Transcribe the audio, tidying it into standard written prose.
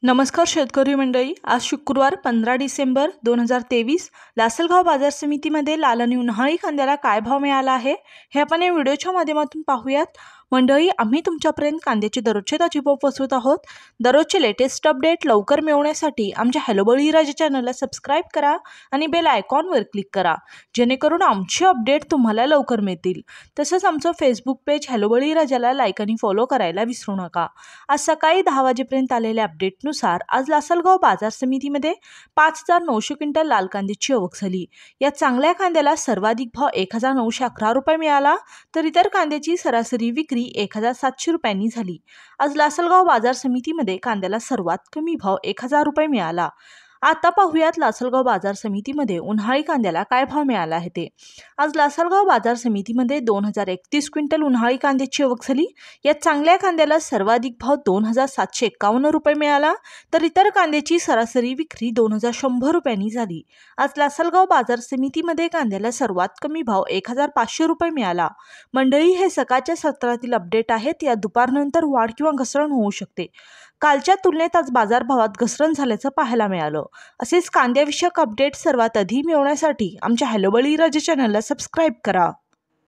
नमस्कार शेतकरी मंडळी, आज शुक्रवार 15 डिसेंबर 2023 लासलगाव बाजार समितीमध्ये लाल आणि उन्हाळी कांद्याला काय भाव मिळाला आहे हे आपण या व्हिडिओच्या माध्यमातून पाहूयात। मंडळी, आम्ही तुमच्यापर्यंत कांद्याचे दररोजचे ताजे भाव पोहोचवत आहोत। दररोजचे लेटेस्ट अपडेट लवकर मिळवण्यासाठी आमच्या हॅलो बळीराजा चॅनलला सबस्क्राइब करा आणि बेल आयकॉनवर क्लिक करा, जेणेकरून आमचे अपडेट तुम्हाला लवकर मिळतील। तसंच आमचं फेसबुक पेज हॅलो बळीराजाला लाईक आणि फॉलो करायला विसरू नका। आज सकाळी 10 वाजेपर्यंत आलेल्या अपडेटनुसार आज लासलगाव बाजार समितीमध्ये 5,900 क्विंटल लाल कांद्याची आवक झाली। या चांगल्या कांद्याला सर्वाधिक भाव 1,911 रुपये मिळाला, तर इतर कांद्याची सरासरी विक्री 1,700 रुपयांनी झाली। आज लासलगाव बाजार समितीमध्ये कांद्याला सर्वात कमी भाव 1,000 रुपये मिळाला। आता पाहूयात लासलगाव बाजार समितीमध्ये उन्हाळी कांद्याला काय भाव मिळाला आहे ते। आज लासलगाव बाजार समितीमध्ये 2,031 क्विंटल उन्हाळी कांद्याची आवक झाली। या चांगल्या कांद्याला सर्वाधिक भाव 2,751 रुपये मिळाला, तर इतर कांद्याची सरासरी विक्री 2,100 रुपयांनी झाली। आज लासलगाव बाजार समितीमध्ये कांद्याला सर्वात कमी भाव 1,500 रुपये मिळाला। मंडळी, हे सकाळच्या सत्रातील अपडेट आहेत। या दुपारनंतर वाढ किंवा घसरण होऊ शकते। कालच्या तुलनेत आज बाजारभावात घसरण झाल्याचं पाहायला मिळालं। असेच कांद्याविषयक अपडेट सर्वात आधी मिळवण्यासाठी आमच्या हॅलो बळीराजा चॅनलला सबस्क्राइब करा।